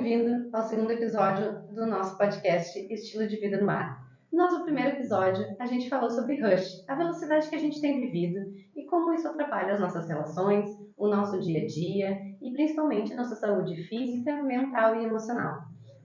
bem-vindo ao segundo episódio do nosso podcast Estilo de Vida no Mar. No nosso primeiro episódio, a gente falou sobre rush, a velocidade que a gente tem vivido e como isso atrapalha as nossas relações, o nosso dia a dia e principalmente a nossa saúde física, mental e emocional.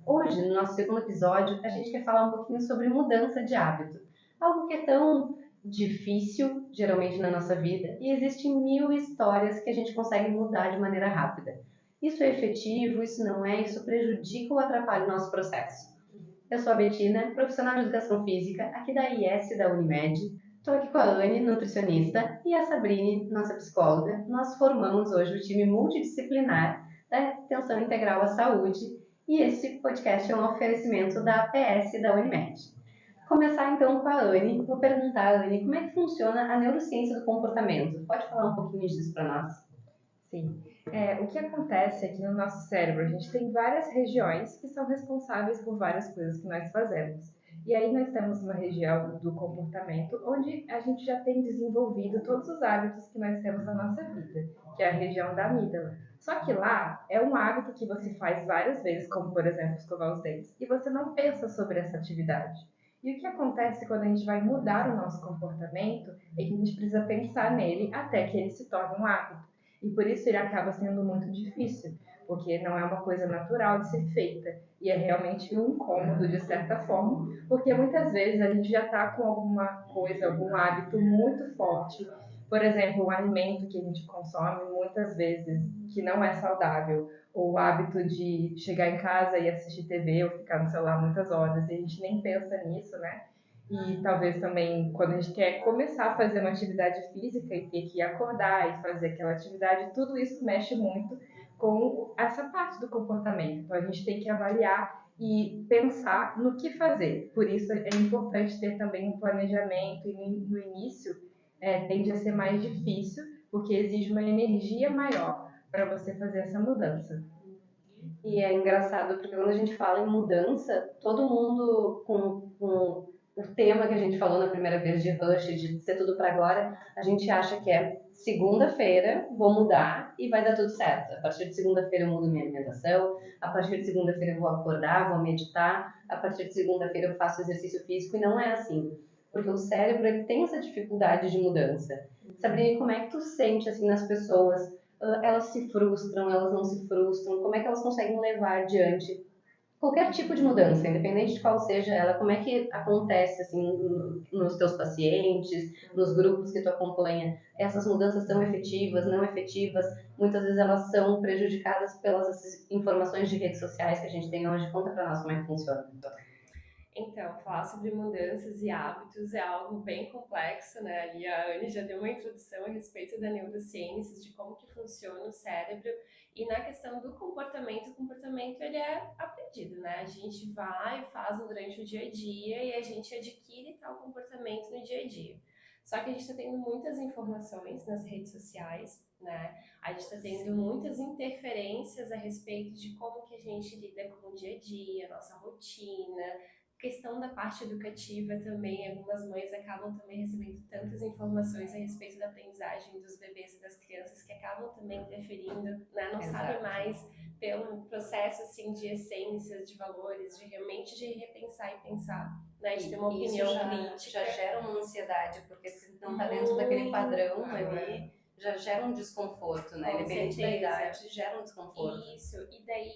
Hoje, no nosso segundo episódio, a gente quer falar um pouquinho sobre mudança de hábito, algo que é tão difícil, geralmente, na nossa vida, e existem 1000 histórias que a gente consegue mudar de maneira rápida. Isso é efetivo, isso não é, isso prejudica ou atrapalha o nosso processo. Eu sou a Betina, profissional de educação física, aqui da IES da Unimed. Estou aqui com a Anne, nutricionista, e a Sabrine, nossa psicóloga. Nós formamos hoje o time multidisciplinar da Atenção Integral à Saúde e esse podcast é um oferecimento da APS da Unimed. Começar então com a Anne. Vou perguntar, Anne, como é que funciona a neurociência do comportamento? Pode falar um pouquinho disso para nós? Sim. O que acontece aqui no nosso cérebro? A gente tem várias regiões que são responsáveis por várias coisas que nós fazemos. E aí nós temos uma região do comportamento onde a gente já tem desenvolvido todos os hábitos que nós temos na nossa vida, que é a região da amígdala. Só que lá é um hábito que você faz várias vezes, como por exemplo escovar os dentes, e você não pensa sobre essa atividade. E o que acontece quando a gente vai mudar o nosso comportamento é que a gente precisa pensar nele até que ele se torne um hábito. E por isso ele acaba sendo muito difícil, porque não é uma coisa natural de ser feita. E é realmente um incômodo, de certa forma, porque muitas vezes a gente já está com alguma coisa, algum hábito muito forte. Por exemplo, um alimento que a gente consome muitas vezes que não é saudável, ou o hábito de chegar em casa e assistir TV ou ficar no celular muitas horas, e a gente nem pensa nisso, né? E talvez também, quando a gente quer começar a fazer uma atividade física e ter que acordar e fazer aquela atividade, tudo isso mexe muito com essa parte do comportamento. Então, a gente tem que avaliar e pensar no que fazer. Por isso, é importante ter também um planejamento, e no início tende a ser mais difícil, porque exige uma energia maior para você fazer essa mudança. E é engraçado, porque quando a gente fala em mudança, todo mundo com o tema que a gente falou na primeira vez de rush, de ser tudo para agora, a gente acha que é segunda-feira, vou mudar e vai dar tudo certo. A partir de segunda-feira eu mudo minha alimentação, a partir de segunda-feira eu vou acordar, vou meditar, a partir de segunda-feira eu faço exercício físico, e não é assim. Porque o cérebro ele tem essa dificuldade de mudança. Sabrina, como é que tu sente assim nas pessoas? Elas se frustram, elas não se frustram? Como é que elas conseguem levar adiante qualquer tipo de mudança, independente de qual seja ela? Como é que acontece assim nos teus pacientes, nos grupos que tu acompanha? Essas mudanças são efetivas, não efetivas? Muitas vezes elas são prejudicadas pelas informações de redes sociais que a gente tem hoje. Conta para nós como é que funciona. Então, falar sobre mudanças e hábitos é algo bem complexo, né? Ali a Anne já deu uma introdução a respeito da neurociência, de como que funciona o cérebro. E na questão do comportamento, o comportamento ele é aprendido, né? A gente vai e faz durante o dia a dia e a gente adquire tal comportamento no dia a dia. Só que a gente está tendo muitas informações nas redes sociais, né? A gente está tendo muitas interferências a respeito de como que a gente lida com o dia a dia, a nossa rotina, questão da parte educativa também, algumas mães acabam também recebendo tantas informações a respeito da aprendizagem dos bebês e das crianças que acabam também interferindo, né? Não sabem mais pelo processo assim de essências, de valores, de realmente de repensar e pensar, né? De ter uma opinião crítica. Já gera uma ansiedade, porque se não está dentro daquele padrão ali, já gera um desconforto, né? Independente da idade, gera um desconforto. Isso, e daí,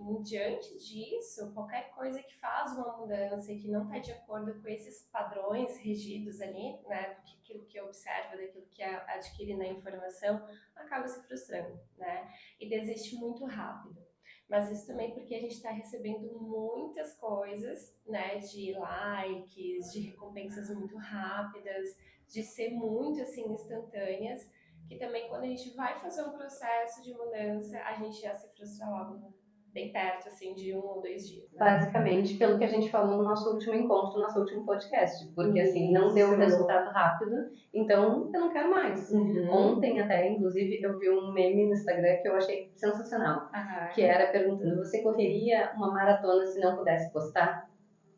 em diante disso, qualquer coisa que faz uma mudança e que não está de acordo com esses padrões regidos ali, né, daquilo que observa, daquilo que adquire na informação, acaba se frustrando, né, e desiste muito rápido. Mas isso também porque a gente está recebendo muitas coisas, né, de likes, de recompensas muito rápidas, de ser muito, assim, instantâneas, que também quando a gente vai fazer um processo de mudança, a gente já se frustra logo bem perto, assim, de 1 ou 2 dias. Né? Basicamente, pelo que a gente falou no nosso último encontro, no nosso último podcast. Porque, assim, não deu resultado rápido, então eu não quero mais. Ontem, até, inclusive, eu vi um meme no Instagram que eu achei sensacional. Que era perguntando, você correria uma maratona se não pudesse postar?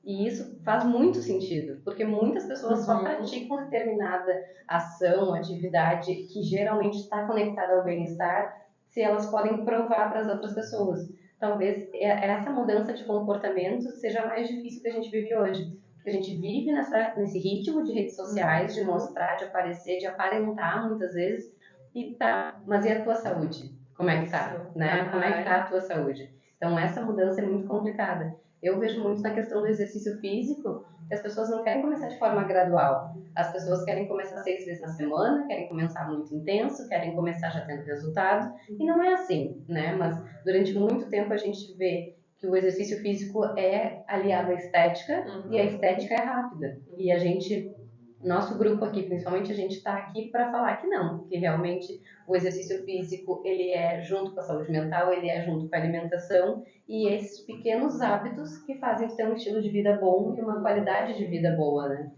E isso faz muito sentido, porque muitas pessoas só praticam determinada ação, atividade que geralmente está conectada ao bem-estar, se elas podem provar para as outras pessoas. talvez essa mudança de comportamento seja mais difícil que a gente vive hoje. Porque a gente vive nesse ritmo de redes sociais, de mostrar, de aparecer, de aparentar muitas vezes, e tá, mas e a tua saúde? Como é que tá? Né? Como é que tá a tua saúde? Então essa mudança é muito complicada. Eu vejo muito na questão do exercício físico, que as pessoas não querem começar de forma gradual. As pessoas querem começar 6 vezes na semana, querem começar muito intenso, querem começar já tendo resultado, e não é assim, né? Mas durante muito tempo a gente vê que o exercício físico é aliado à estética, e a estética é rápida. E a gente, nosso grupo aqui, principalmente, a gente está aqui para falar que não, que realmente o exercício físico, ele é junto com a saúde mental, ele é junto com a alimentação, e esses pequenos hábitos que fazem ter um estilo de vida bom e uma qualidade de vida boa, né?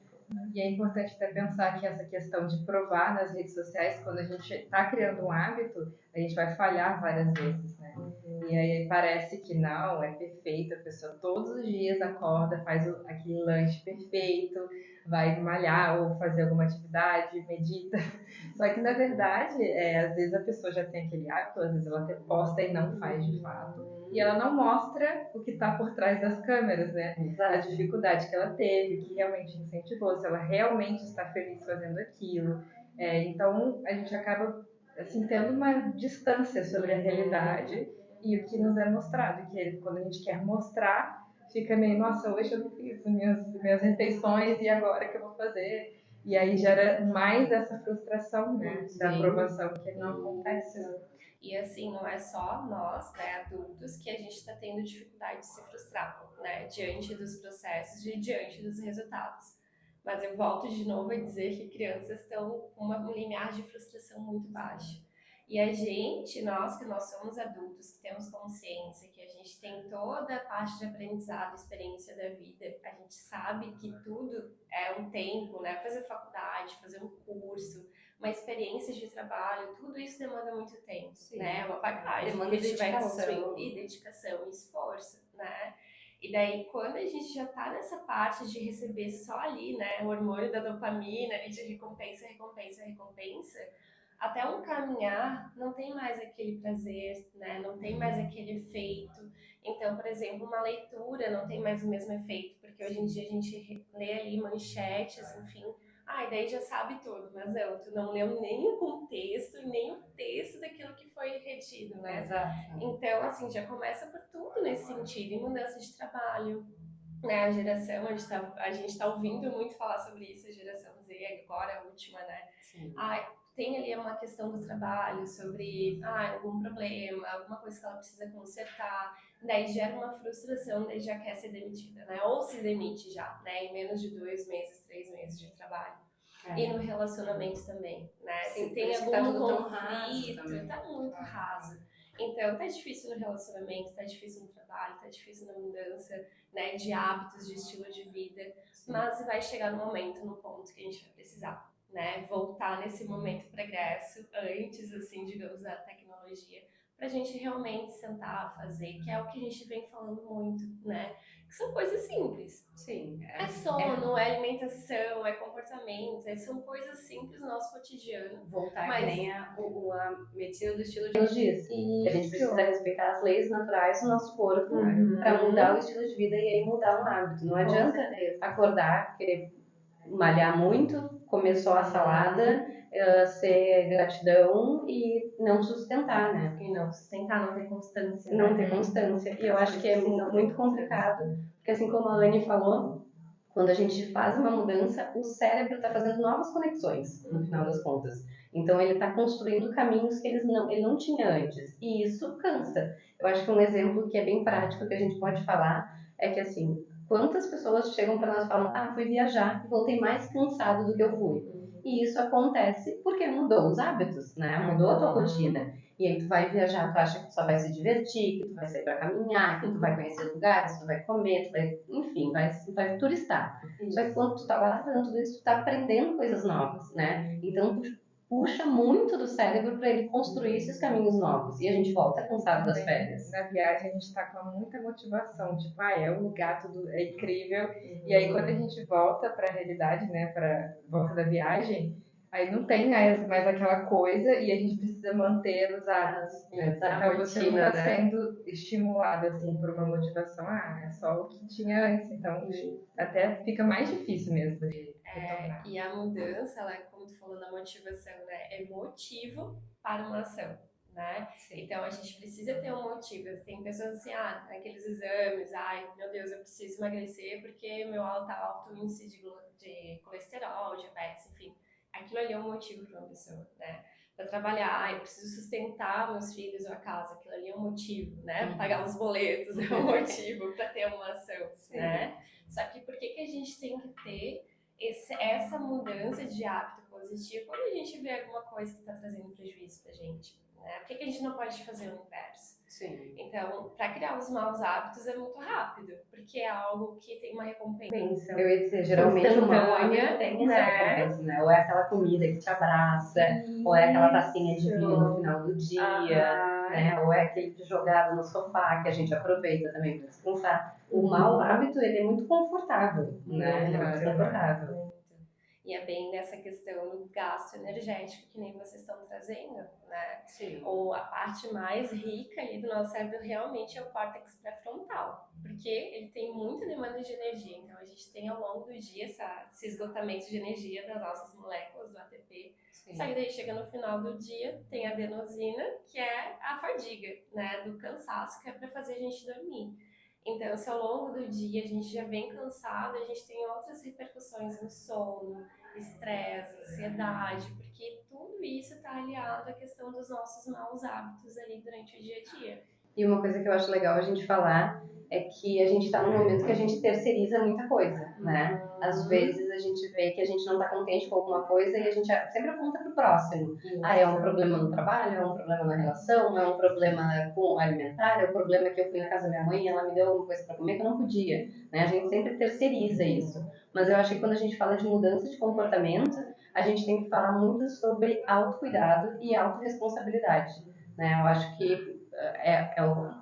E é importante até pensar que essa questão de provar nas redes sociais, quando a gente está criando um hábito, a gente vai falhar várias vezes, né? E aí parece que não, é perfeito, a pessoa todos os dias acorda, faz aquele lanche perfeito, vai malhar ou fazer alguma atividade, medita. Só que na verdade, às vezes a pessoa já tem aquele hábito, às vezes ela até posta e não faz de fato. E ela não mostra o que está por trás das câmeras, né? A dificuldade que ela teve, que realmente incentivou, se ela realmente está feliz fazendo aquilo. Então, a gente acaba assim, tendo uma distância sobre a realidade e o que nos é mostrado. Que quando a gente quer mostrar, fica meio, nossa, hoje eu não fiz minhas refeições e agora que eu vou fazer? E aí gera mais essa frustração, né, da aprovação que não acontece. E assim, não é só nós, né, adultos, que a gente está tendo dificuldade de se frustrar, né, diante dos processos e diante dos resultados. Mas eu volto de novo a dizer que crianças estão com um limiar de frustração muito baixo. E a gente, nós que nós somos adultos, que temos consciência, que a gente tem toda a parte de aprendizado, experiência da vida, a gente sabe que tudo é um tempo, né, fazer faculdade, fazer um curso, uma experiência de trabalho, tudo isso demanda muito tempo, Sim, né? Uma bagagem demanda que a gente vai dedicação. construindo, e dedicação e esforço, né? E daí, quando a gente já tá nessa parte de receber só ali, né, o hormônio da dopamina, ali de recompensa, recompensa, recompensa, até um caminhar não tem mais aquele prazer, né? Não tem mais aquele efeito. Então, por exemplo, uma leitura não tem mais o mesmo efeito, porque hoje em dia a gente lê ali manchetes, enfim, e daí já sabe tudo, mas não, tu não leu nem o contexto, nem o texto daquilo que foi retido, né? Exato. Então, assim, já começa por tudo nesse sentido, em mudança de trabalho, né? A geração, a gente tá ouvindo muito falar sobre isso, a geração Z, agora a última, né? Sim. Tem ali uma questão do trabalho, sobre algum problema, alguma coisa que ela precisa consertar, daí gera uma frustração, daí já quer ser demitida, né? Ou se demite já, né? Em menos de 2 meses, 3 meses de trabalho. E no relacionamento também, né? Sim, se tem algum tá tudo tão conflito, raso tá muito raso. Então, tá difícil no relacionamento, tá difícil no trabalho, tá difícil na mudança, né, de hábitos, de estilo de vida, mas vai chegar no momento, no ponto que a gente vai precisar, né, voltar nesse momento progresso, antes, assim, digamos, da tecnologia, pra gente realmente sentar, fazer, que é o que a gente vem falando muito, né, que são coisas simples. Sim. É sono, é alimentação, é comportamento, são coisas simples no nosso cotidiano. Voltar Mas que nem a medicina do estilo de Nos dias. A gente precisa respeitar as leis naturais do nosso corpo para mudar o estilo de vida e aí mudar um hábito. Não adianta acordar, querer malhar muito, comer só a salada, ser gratidão e não sustentar, né? E não sustentar, não ter constância. Não ter constância. E eu acho que é muito complicado, porque assim como a Lani falou, quando a gente faz uma mudança, o cérebro está fazendo novas conexões, no final das contas. Então ele está construindo caminhos que ele não tinha antes. E isso cansa. Eu acho que um exemplo que é bem prático que a gente pode falar é que assim, quantas pessoas chegam para nós e falam, fui viajar e voltei mais cansado do que eu fui. E isso acontece porque mudou os hábitos, né? Mudou a tua rotina. E aí tu vai viajar, tu acha que tu só vai se divertir, que tu vai sair pra caminhar, que tu vai conhecer lugares, tu vai comer, tu vai, enfim, vai turistar. Só que quando tu tá lá fazendo tudo isso, tu tá aprendendo coisas novas, né? Então tu puxa muito do cérebro para ele construir esses caminhos novos. E a gente volta cansado das férias. Na viagem a gente tá com muita motivação, tipo, é um lugar, tudo é incrível. E aí quando a gente volta pra realidade, né, pra volta da viagem, Aí não tem mais aquela coisa e a gente precisa manter os hábitos. Então você não está sendo estimulado assim por uma motivação, é só o que tinha antes. Então até fica mais difícil mesmo de retornar. E a mudança, ela, como tu falou na motivação, né, é motivo para uma ação. Né? Então a gente precisa ter um motivo. Tem pessoas assim, naqueles exames, ai meu Deus, eu preciso emagrecer porque meu alto índice de colesterol, diabetes, enfim. Aquilo ali é um motivo para uma pessoa, né? Para trabalhar, eu preciso sustentar meus filhos ou a casa, aquilo ali é um motivo, né? Pagar os boletos é um motivo para ter uma ação, né? Só que por que a gente tem que ter essa mudança de hábito positivo quando a gente vê alguma coisa que está trazendo prejuízo pra gente? Né? Por que a gente não pode fazer o inverso? Sim. Então, para criar os maus hábitos é muito rápido, porque é algo que tem uma recompensa. Eu ia dizer, geralmente o mau hábito tem essa recompensa, né? Ou é aquela comida que te abraça, ou é aquela tacinha de vinho no final do dia, né? Ou é aquele jogado no sofá que a gente aproveita também para descansar. O mau hábito, ele é muito confortável, né? Ele é muito confortável. E é bem nessa questão do gasto energético que nem vocês estão trazendo, né? Sim. Ou a parte mais rica ali do nosso cérebro realmente é o córtex pré-frontal, porque ele tem muita demanda de energia. Então a gente tem ao longo do dia esse esgotamento de energia das nossas moléculas do ATP. Sim. Só que daí chega no final do dia, tem a adenosina, que é a fadiga, né? Do cansaço, que é para fazer a gente dormir. Então, se ao longo do dia a gente já vem cansado, a gente tem outras repercussões no sono, estresse, ansiedade, porque tudo isso está aliado à questão dos nossos maus hábitos ali durante o dia a dia. E uma coisa que eu acho legal a gente falar é que a gente está num momento que a gente terceiriza muita coisa, né? Às vezes a gente vê que a gente não está contente com alguma coisa e a gente sempre aponta para o próximo. É um problema no trabalho, é um problema na relação, é um problema com alimentar, é um problema que eu fui na casa da minha mãe e ela me deu alguma coisa para comer que eu não podia, né? A gente sempre terceiriza isso. Mas eu acho que quando a gente fala de mudança de comportamento, a gente tem que falar muito sobre autocuidado e autorresponsabilidade, né? Eu acho que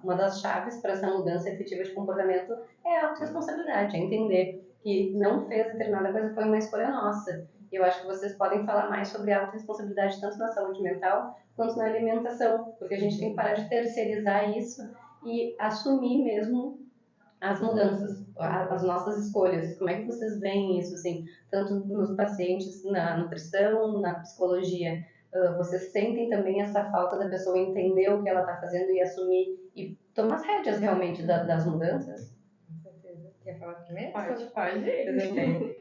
uma das chaves para essa mudança efetiva de comportamento é a autorresponsabilidade, é entender que não fez determinada coisa foi uma escolha nossa. E eu acho que vocês podem falar mais sobre a autorresponsabilidade tanto na saúde mental quanto na alimentação, porque a gente tem que parar de terceirizar isso e assumir mesmo as mudanças, as nossas escolhas. Como é que vocês veem isso, assim, tanto nos pacientes, na nutrição, na psicologia? Vocês sentem também essa falta da pessoa entender o que ela está fazendo e assumir e tomar as rédeas realmente das mudanças? Com certeza. Quer falar primeiro? Pode.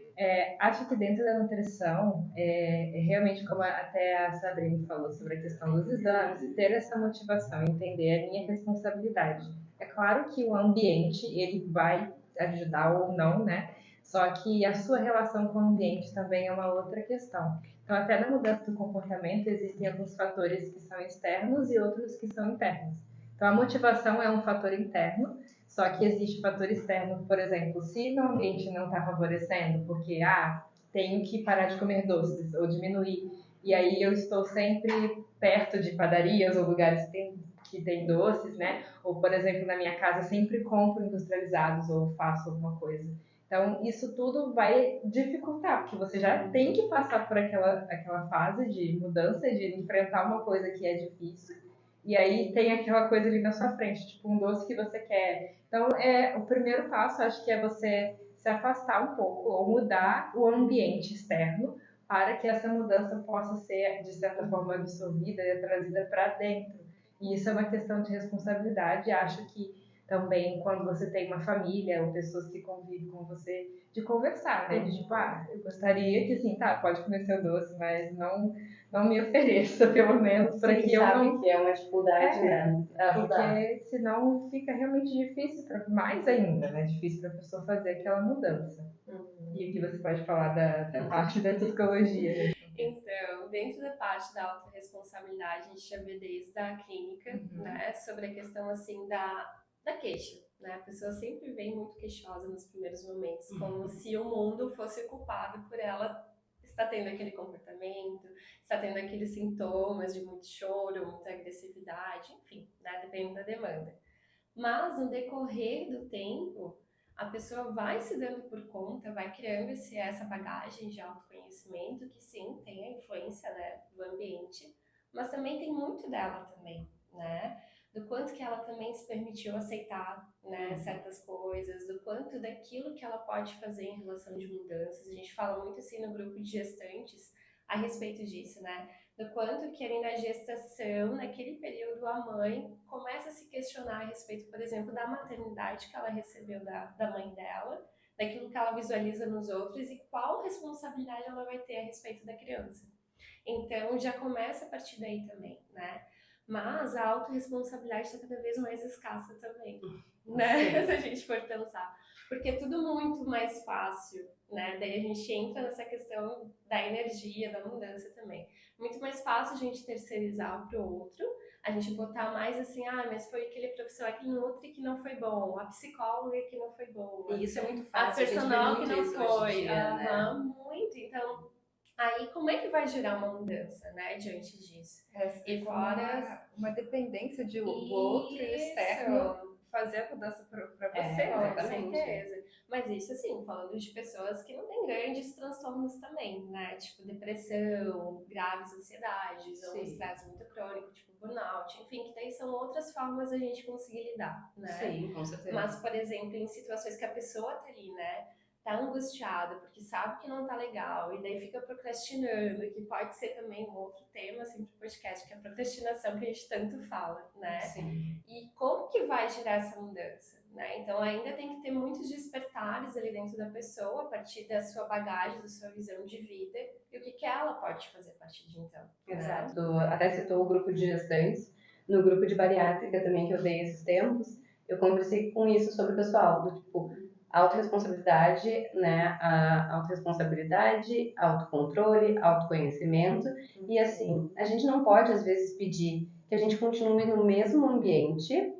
Acho que dentro da nutrição, realmente, como até a Sabrina falou sobre a questão dos exames, ter essa motivação, entender a minha responsabilidade. É claro que o ambiente, ele vai ajudar ou não, né? Só que a sua relação com o ambiente também é uma outra questão. Então, até na mudança do comportamento, existem alguns fatores que são externos e outros que são internos. Então, a motivação é um fator interno, só que existe fator externo, por exemplo, se no ambiente não está favorecendo, porque, tenho que parar de comer doces ou diminuir, e aí eu estou sempre perto de padarias ou lugares que tem doces, né? Ou, por exemplo, na minha casa sempre compro industrializados ou faço alguma coisa. Então, isso tudo vai dificultar, porque você já tem que passar por aquela fase de mudança, de enfrentar uma coisa que é difícil, e aí tem aquela coisa ali na sua frente, tipo um doce que você quer. Então, o primeiro passo, acho que é você se afastar um pouco, ou mudar o ambiente externo, para que essa mudança possa ser, de certa forma, absorvida e trazida para dentro. E isso é uma questão de responsabilidade. Acho que também, quando você tem uma família ou pessoas que convivem com você, de conversar, né? De tipo, eu gostaria que, assim, pode comer seu doce, mas não me ofereça, pelo menos, para que eu não... que é uma dificuldade, né? Porque senão fica realmente difícil, mais ainda, né? Difícil para a pessoa fazer aquela mudança. E aqui você pode falar da parte da psicologia, né? Então, dentro da parte da autorresponsabilidade, a gente já vê desde a clínica, né, sobre a questão, assim, da queixa, né? A pessoa sempre vem muito queixosa nos primeiros momentos, como se o mundo fosse culpado por ela estar tendo aquele comportamento, está tendo aqueles sintomas de muito choro, muita agressividade, enfim, né, depende da demanda. Mas, no decorrer do tempo, a pessoa vai se dando por conta, vai criando essa bagagem de autoconhecimento, que sim, tem a influência, né, do ambiente, mas também tem muito dela também, né? Do quanto que ela também se permitiu aceitar, né, certas coisas, do quanto daquilo que ela pode fazer em relação de mudanças. A gente fala muito assim no grupo de gestantes a respeito disso, né? Do quanto que ali na gestação, naquele período, a mãe começa a se questionar a respeito, por exemplo, da maternidade que ela recebeu da mãe dela, daquilo que ela visualiza nos outros e qual responsabilidade ela vai ter a respeito da criança. Então, já começa a partir daí também, né? Mas a autorresponsabilidade está cada vez mais escassa também, né? Se a gente for pensar. Porque é tudo muito mais fácil, né? Daí a gente entra nessa questão da energia, da mudança também. Muito mais fácil a gente terceirizar para o outro, a gente botar mais assim, mas foi aquele profissional que nutri que não foi bom, a psicóloga que não foi boa. E isso é muito fácil, a personal que não foi. Dia, né? Muito. Então, aí como é que vai gerar uma mudança, né, diante disso? E fora uma dependência do outro externo fazer a mudança para você, né? Com certeza. Mas isso, assim, falando de pessoas que não têm grandes transtornos também, né? Tipo depressão, graves ansiedades, ou estresse muito crônico, tipo burnout, enfim, que daí são outras formas da gente conseguir lidar, né? Sim, com certeza. Mas, por exemplo, em situações que a pessoa tá ali, né? Tá angustiada porque sabe que não tá legal e daí fica procrastinando, que pode ser também um outro tema assim pro podcast, que é a procrastinação que a gente tanto fala, né? Sim. E como que vai gerar essa mudança, né? Então ainda tem que ter muitos despertares ali dentro da pessoa a partir da sua bagagem, da sua visão de vida e o que ela pode fazer a partir de então. Exato. Até citou o grupo de gestantes. No grupo de bariátrica também que eu dei esses tempos, eu conversei com isso sobre o pessoal, do tipo, autorresponsabilidade, né? A autorresponsabilidade, autocontrole, autoconhecimento. E assim, a gente não pode às vezes pedir que a gente continue no mesmo ambiente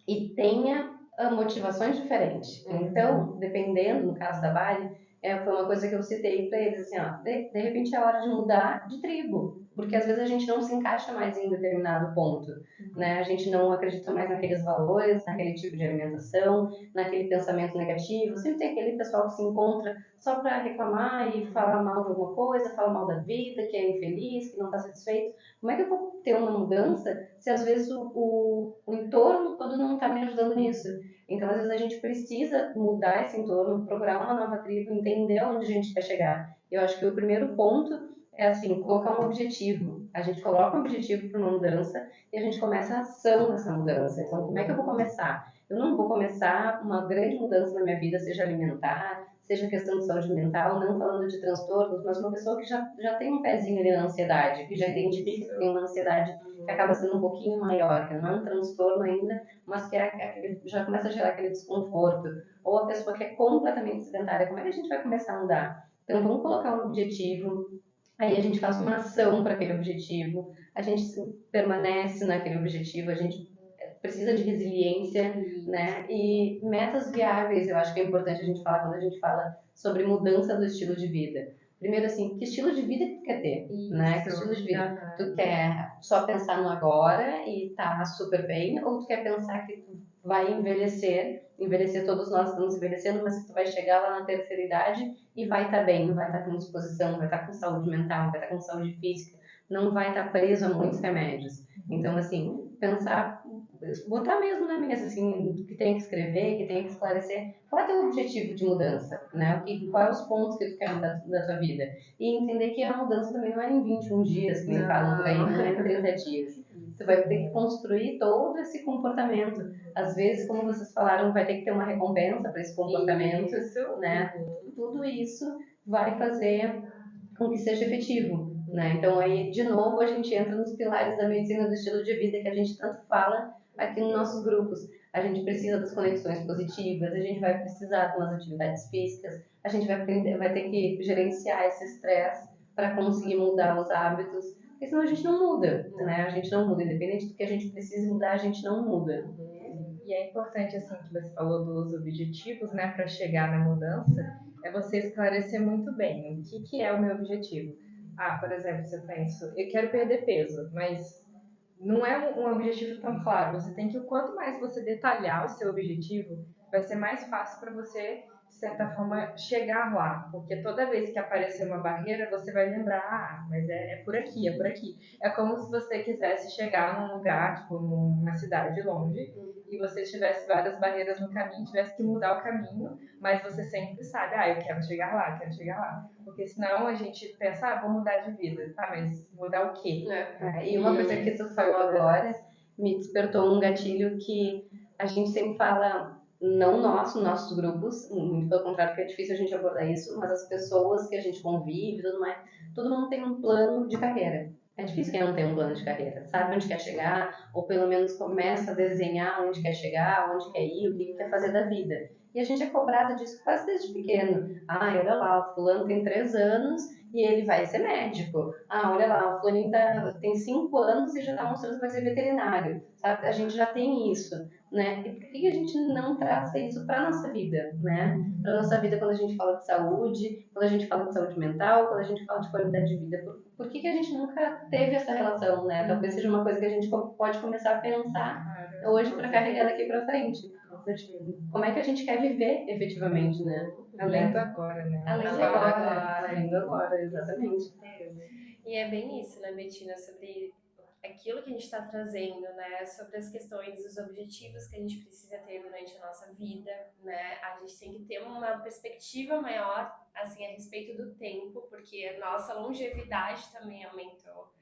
e tenha motivações diferentes. Então, dependendo, no caso da Bali, foi uma coisa que eu citei para eles, assim, ó, de repente é hora de mudar de tribo, porque às vezes a gente não se encaixa mais em determinado ponto, né? A gente não acredita mais naqueles valores, naquele tipo de alimentação, naquele pensamento negativo. Sempre tem aquele pessoal que se encontra só para reclamar e falar mal de alguma coisa, falar mal da vida, que é infeliz, que não está satisfeito. Como é que eu vou ter uma mudança se às vezes o entorno todo não está me ajudando nisso? Então, às vezes a gente precisa mudar esse entorno, procurar uma nova tribo, entender onde a gente quer chegar. Eu acho que o primeiro ponto é assim, colocar um objetivo. A gente coloca um objetivo para uma mudança e a gente começa a ação nessa mudança. Então, como é que eu vou começar? Eu não vou começar uma grande mudança na minha vida, seja alimentar, seja questão de saúde mental, não falando de transtornos, mas uma pessoa que já tem um pezinho ali na ansiedade, que já identifica que tem uma ansiedade que acaba sendo um pouquinho maior, que não é um transtorno ainda, mas que já começa a gerar aquele desconforto. Ou a pessoa que é completamente sedentária, como é que a gente vai começar a mudar? Então, vamos colocar um objetivo, aí a gente faz uma ação para aquele objetivo, a gente permanece naquele objetivo, a gente precisa de resiliência, né? E metas viáveis, eu acho que é importante a gente falar quando a gente fala sobre mudança do estilo de vida. Primeiro, assim, que estilo de vida que tu quer ter, né? Que estilo de vida? Tu quer só pensar no agora e tá super bem, ou tu quer pensar que tu vai envelhecer, todos nós estamos envelhecendo, mas que tu vai chegar lá na terceira idade e vai estar bem, vai estar com disposição, vai estar com saúde mental, vai estar com saúde física, não vai estar preso a muitos remédios. Então, assim, pensar, botar mesmo na mesa, assim, que tem que escrever, que tem que esclarecer, qual é o teu objetivo de mudança, né? Qual é os pontos que tu quer da tua vida? E entender que a mudança também não é em 21 dias, que nem falam por aí, não é em 30 dias. Você vai ter que construir todo esse comportamento. Às vezes, como vocês falaram, vai ter que ter uma recompensa para esse comportamento, né? Tudo isso vai fazer com que seja efetivo, né? Então aí de novo a gente entra nos pilares da medicina do estilo de vida que a gente tanto fala aqui nos nossos grupos. A gente precisa das conexões positivas, a gente vai precisar de umas atividades físicas, a gente vai ter que gerenciar esse estresse para conseguir mudar os hábitos, porque senão a gente não muda, né? A gente não muda, independente do que a gente precise mudar, a gente não muda. E é importante, assim, que você falou dos objetivos, né, para chegar na mudança, é você esclarecer muito bem o que é o meu objetivo. Por exemplo, se eu penso, eu quero perder peso, mas não é um objetivo tão claro. Você tem que, quanto mais você detalhar o seu objetivo, vai ser mais fácil para você, de certa forma, chegar lá. Porque toda vez que aparecer uma barreira, você vai lembrar, mas é por aqui, é por aqui. É como se você quisesse chegar num lugar, tipo, numa cidade longe, e você tivesse várias barreiras no caminho, tivesse que mudar o caminho, mas você sempre sabe, eu quero chegar lá, quero chegar lá. Porque senão a gente pensa, vou mudar de vida. Tá, mas mudar o quê? E uma coisa que tu falou agora me despertou um gatilho que a gente sempre fala, não nossos grupos, muito pelo contrário, porque é difícil a gente abordar isso, mas as pessoas que a gente convive e tudo mais, todo mundo tem um plano de carreira. É difícil quem não tem um plano de carreira, sabe onde quer chegar, ou pelo menos começa a desenhar onde quer chegar, onde quer ir, o que quer fazer da vida. E a gente é cobrado disso quase desde pequeno. Olha lá, o fulano tem 3 anos e ele vai ser médico. Olha lá, o fulaninho tem 5 anos e já está mostrando que vai ser veterinário. Sabe? A gente já tem isso, né? E por que a gente não traça isso para nossa vida, né? Para nossa vida quando a gente fala de saúde, quando a gente fala de saúde mental, quando a gente fala de qualidade de vida. Por que a gente nunca teve essa relação, né? Talvez seja uma coisa que a gente pode começar a pensar hoje para carregar daqui para frente. Como é que a gente quer viver efetivamente, né? Além do agora, né? Além do agora, exatamente. E é bem isso, né, Betina, sobre aquilo que a gente está trazendo, né, sobre as questões, os objetivos que a gente precisa ter durante a nossa vida, né, a gente tem que ter uma perspectiva maior, assim, a respeito do tempo, porque a nossa longevidade também aumentou.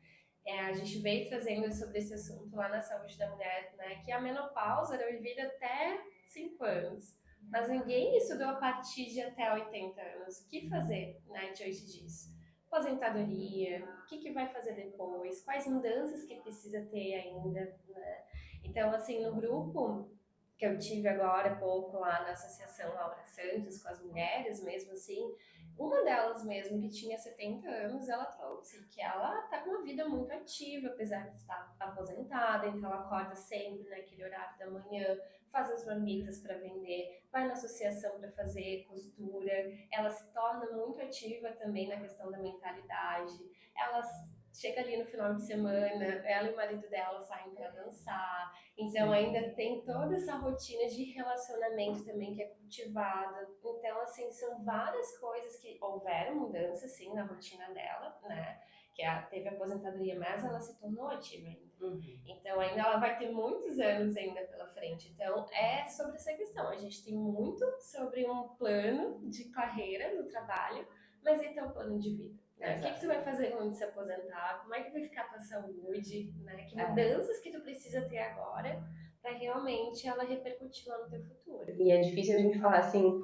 A gente veio trazendo sobre esse assunto lá na saúde da mulher, né, que a menopausa era vivida até 5 anos, mas ninguém estudou a partir de até 80 anos. O que fazer, né, diante disso? Aposentadoria, o que vai fazer depois, quais mudanças que precisa ter ainda, né? Então, assim, no grupo que eu tive agora há pouco lá na Associação Laura Santos, com as mulheres mesmo assim, uma delas mesmo, que tinha 70 anos, ela trouxe que ela tá com uma vida muito ativa, apesar de estar aposentada, então ela acorda sempre naquele horário da manhã, faz as marmitas para vender, vai na associação para fazer costura, ela se torna muito ativa também na questão da mentalidade, ela chega ali no final de semana, ela e o marido dela saem para dançar, então ainda tem toda essa rotina de relacionamento também que é cultivada. Então, assim, são várias coisas que houveram mudanças, sim, na rotina dela, né? Que teve aposentadoria, mas ela se tornou ativa ainda. Então, ainda ela vai ter muitos anos ainda pela frente. Então, é sobre essa questão. A gente tem muito sobre um plano de carreira no trabalho, mas e teu plano de vida? Né? O que tu vai fazer quando se aposentar? Como é que vai ficar a tua saúde? Né? Que mudanças que tu precisa ter agora para realmente ela repercutir lá no teu futuro? E é difícil a gente falar assim,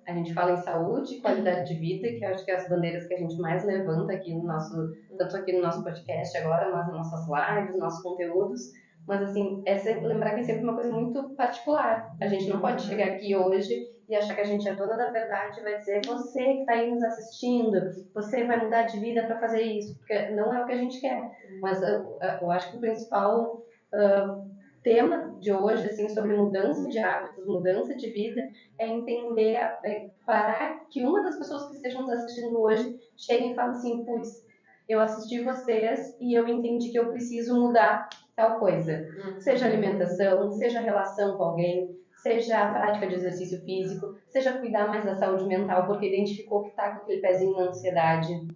a gente fala em saúde, qualidade de vida, que eu acho que é as bandeiras que a gente mais levanta aqui no nosso, tanto aqui no nosso podcast agora, mas nas nossas lives, nos nossos conteúdos. Mas assim, lembrar que é sempre uma coisa muito particular. A gente não pode chegar aqui hoje e achar que a gente é dona da verdade e vai dizer você que está aí nos assistindo, você vai mudar de vida para fazer isso, porque não é o que a gente quer. Mas eu acho que o principal tema de hoje, assim, sobre mudança de hábitos, mudança de vida, é entender, parar que uma das pessoas que estejam nos assistindo hoje chegue e fale assim, putz, eu assisti vocês e eu entendi que eu preciso mudar tal coisa. Seja alimentação, seja relação com alguém, seja a prática de exercício físico, seja cuidar mais da saúde mental, porque identificou que está com aquele pezinho na ansiedade,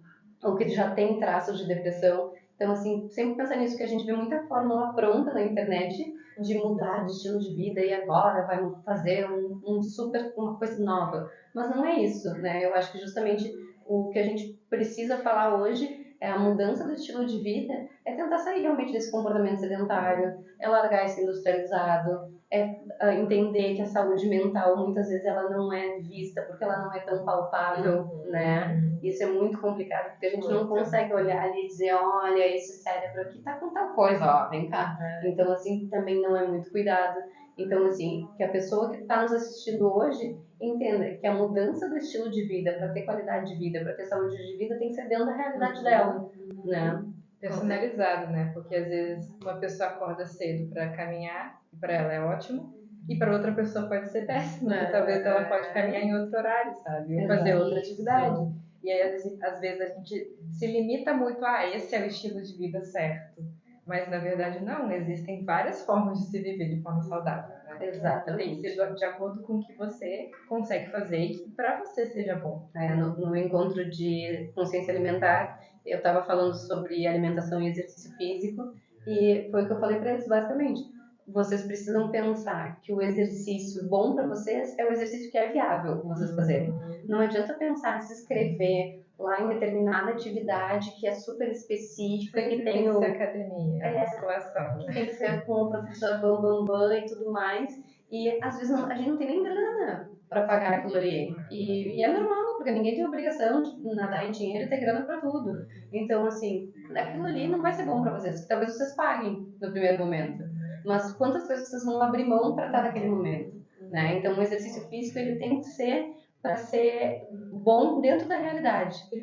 ou que ele já tem traços de depressão. Então, assim, sempre pensar nisso, que a gente vê muita fórmula pronta na internet de mudar de estilo de vida e agora vai fazer uma coisa nova. Mas não é isso, né? Eu acho que justamente o que a gente precisa falar hoje é a mudança do estilo de vida, é tentar sair realmente desse comportamento sedentário, é largar esse industrializado, é entender que a saúde mental muitas vezes ela não é vista porque ela não é tão palpável, né? Isso é muito complicado porque a gente não consegue olhar ali e dizer, olha, esse cérebro aqui tá com tal coisa, ó, vem cá. Então, assim, também não é muito cuidado. Então, assim, que a pessoa que está nos assistindo hoje entenda que a mudança do estilo de vida para ter qualidade de vida, para ter saúde de vida, tem que ser dentro da realidade dela, né? Personalizado, né? Porque às vezes uma pessoa acorda cedo para caminhar e para ela é ótimo, e para outra pessoa pode ser péssimo, porque talvez ela pode caminhar em outro horário, sabe? Ou fazer outra atividade. E aí, às vezes a gente se limita muito a esse é o estilo de vida certo. Mas, na verdade, não. Existem várias formas de se viver de forma saudável, né? Exatamente. Tem que ser de acordo com o que você consegue fazer e que para você seja bom. No encontro de consciência alimentar, eu estava falando sobre alimentação e exercício físico, e foi o que eu falei para eles, basicamente. Vocês precisam pensar que o exercício bom para vocês é o exercício que é viável vocês fazerem. Não adianta pensar em se inscrever lá em determinada atividade que é super específica, que tem que ser academia, musculação. tem que ser com o professor bam e tudo mais, e às vezes a gente não tem nem grana para pagar aquilo ali. E é normal, porque ninguém tem obrigação de nadar em dinheiro e ter grana para tudo. Então, assim, aquilo ali não vai ser bom para vocês. Talvez vocês paguem no primeiro momento, mas quantas coisas vocês vão abrir mão para estar naquele momento, né? Então, o exercício físico ele tem que ser para ser bom dentro da realidade. E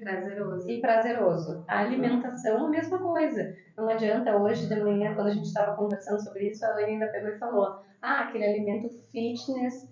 prazeroso. A alimentação, a mesma coisa. Não adianta, hoje de manhã, quando a gente estava conversando sobre isso, a Ana ainda pegou e falou: aquele alimento fitness.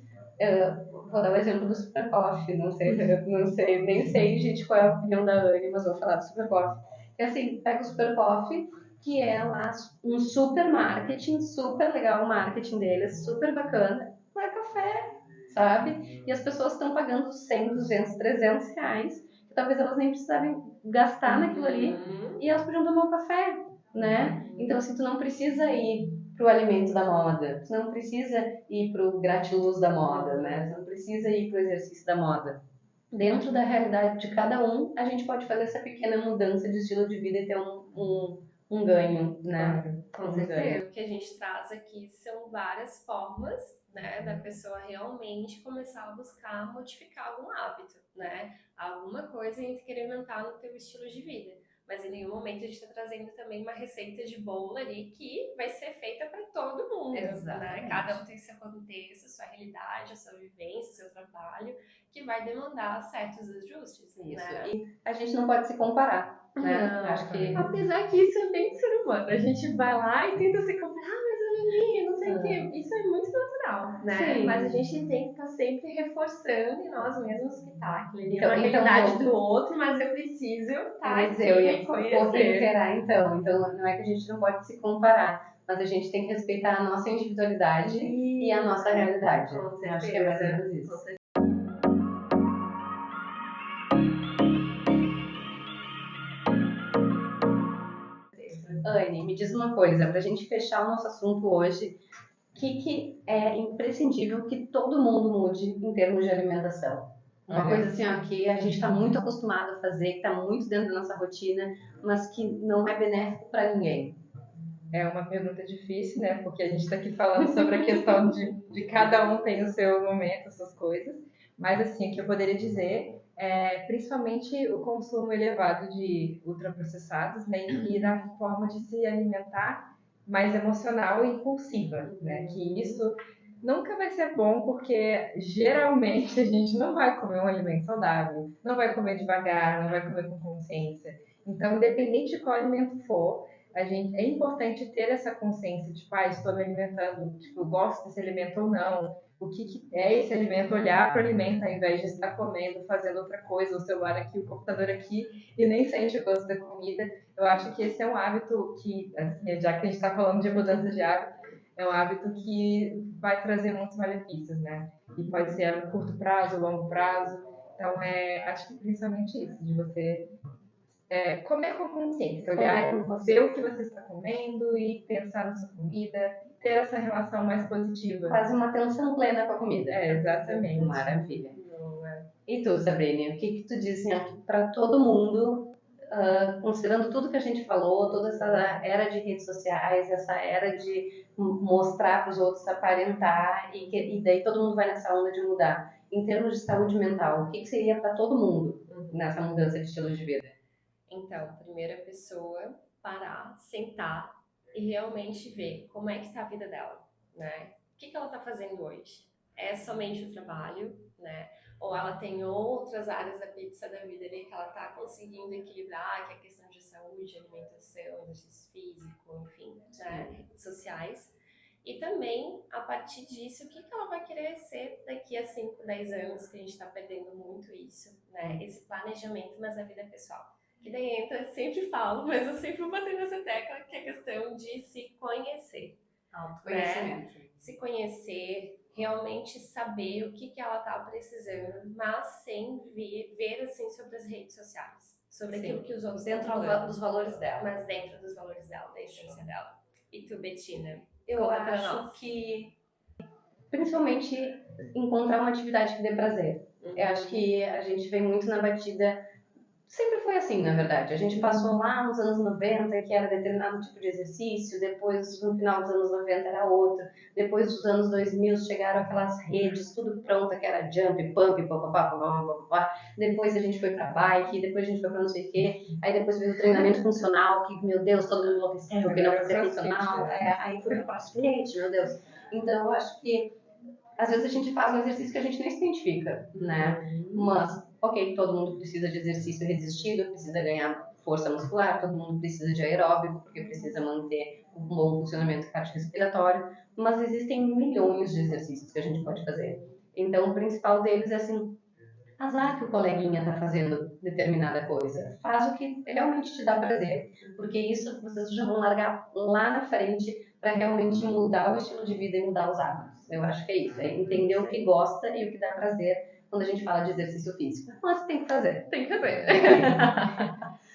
Vou dar o exemplo do Super Coffee, não sei, nem sei, gente, qual é a opinião da Anne, mas vou falar do Super Coffee. Que assim, pega o Super Coffee, que é lá um super marketing, super legal o marketing deles, super bacana, não é café, sabe? E as pessoas estão pagando 100, 200, 300 reais, que talvez elas nem precisavem gastar naquilo ali, e elas podiam tomar um café, né? Então, assim, tu não precisa ir pro alimento da moda, tu não precisa ir pro gratiluz da moda, né? Tu não precisa ir pro exercício da moda. Dentro da realidade de cada um, a gente pode fazer essa pequena mudança de estilo de vida e ter um ganho, né? Com certeza. O que a gente traz aqui são várias formas, né, da pessoa realmente começar a buscar modificar algum hábito, né? Alguma coisa incrementar no teu estilo de vida. Mas em nenhum momento a gente está trazendo também uma receita de bolo ali que vai ser feita para todo mundo. Né? Cada um tem seu contexto, sua realidade, a sua vivência, seu trabalho, que vai demandar certos ajustes. Isso. Né? E a gente não pode se comparar. Né? Não, acho que apesar que isso é bem ser humano. A gente vai lá e tenta se comparar, mas olha ali, não sei o quê. Isso é muito natural, né? Sim. Mas a gente tem que estar sempre reforçando em nós mesmos que tá. Aquilo ali é Então, uma realidade então, do outro, mas eu preciso estar mas aqui eu e conhecer. reiterar, então não é que a gente não pode se comparar, mas a gente tem que respeitar a nossa individualidade e a nossa realidade. Com certeza. Eu acho que é mais ou menos isso. Anne, me diz uma coisa, para a gente fechar o nosso assunto hoje, o que é imprescindível que todo mundo mude em termos de alimentação? Uma coisa assim, ó, que a gente está muito acostumado a fazer, que está muito dentro da nossa rotina, mas que não é benéfico para ninguém. É uma pergunta difícil, né? Porque a gente está aqui falando sobre a questão de cada um tem o seu momento, as suas coisas. Mas, assim, o que eu poderia dizer é principalmente o consumo elevado de ultraprocessados, né? E da forma de se alimentar mais emocional e impulsiva, né? Que isso nunca vai ser bom porque geralmente a gente não vai comer um alimento saudável, não vai comer devagar, não vai comer com consciência. Então, independente de qual alimento for, é importante ter essa consciência de, estou me alimentando, eu gosto desse alimento ou não, o que é esse alimento, olhar para o alimento ao invés de estar comendo, fazendo outra coisa, o celular aqui, o computador aqui, e nem sente o gosto da comida. Eu acho que esse é um hábito que, assim, já que a gente está falando de mudança de hábito, é um hábito que vai trazer muitos benefícios, né? E pode ser a curto prazo, longo prazo. Então, acho que principalmente isso, de você comer com consciência, olhar, ver o que você está comendo e pensar na sua comida, ter essa relação mais positiva. Quase uma atenção plena com a comida. Exatamente. Maravilha. E tu, Sabrina, o que tu diz para todo mundo, considerando tudo que a gente falou, toda essa era de redes sociais, essa era de mostrar para os outros, aparentar, e daí todo mundo vai nessa onda de mudar. Em termos de saúde mental, o que seria para todo mundo nessa mudança de estilo de vida? Então, primeira pessoa, parar, sentar e realmente ver como é que está a vida dela, né? O que ela está fazendo hoje? É somente o trabalho, né? Ou ela tem outras áreas da pizza da vida ali que ela está conseguindo equilibrar, que é a questão de saúde, alimentação, exercício físico, enfim, né? Sociais. E também, a partir disso, o que ela vai querer ser daqui a 5, 10 anos, que a gente está perdendo muito isso, né? Esse planejamento, mas a vida pessoal. Que daí entra, eu sempre falo, mas eu sempre vou bater nessa tecla, que é a questão de se conhecer. Autoconhecimento. Se conhecer, realmente saber o que ela tá precisando, mas sem ver assim sobre as redes sociais, sobre aquilo que os outros dentro estão falando, dos valores dela. mas dentro dos valores dela, da essência dela. E tu, Bettina? Eu Conta pra acho nós. que Principalmente encontrar uma atividade que dê prazer. Eu acho que a gente vem muito na batida. Sempre foi assim, na verdade. A gente passou lá nos anos 90, que era determinado tipo de exercício, depois, no final dos anos 90, era outro. Depois dos anos 2000, chegaram aquelas redes, tudo pronta, que era jump, pump, papapá, papapá. Depois a gente foi pra bike, depois a gente foi pra não sei o quê. Aí depois veio o treinamento funcional, que, meu Deus, todo mundo enlouqueceu, que não fazia funcional. Aí foi pro crossfit, meu Deus. Então, eu acho que às vezes a gente faz um exercício que a gente nem se identifica, né? Mas, ok, todo mundo precisa de exercício resistido, precisa ganhar força muscular, todo mundo precisa de aeróbico, porque precisa manter um bom funcionamento cardiorrespiratório, mas existem milhões de exercícios que a gente pode fazer. Então, o principal deles é assim, azar que o coleguinha está fazendo determinada coisa. Faz o que realmente te dá prazer, porque isso vocês já vão largar lá na frente para realmente mudar o estilo de vida e mudar os hábitos. Eu acho que é isso, é entender o que gosta e o que dá prazer quando a gente fala de exercício físico. Mas tem que fazer. Tem que fazer.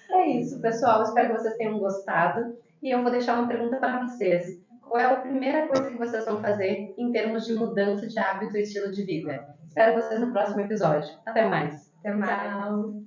É isso, pessoal. Espero que vocês tenham gostado. E eu vou deixar uma pergunta para vocês. Qual é a primeira coisa que vocês vão fazer em termos de mudança de hábito e estilo de vida? Espero vocês no próximo episódio. Até mais. Até mais. Tchau.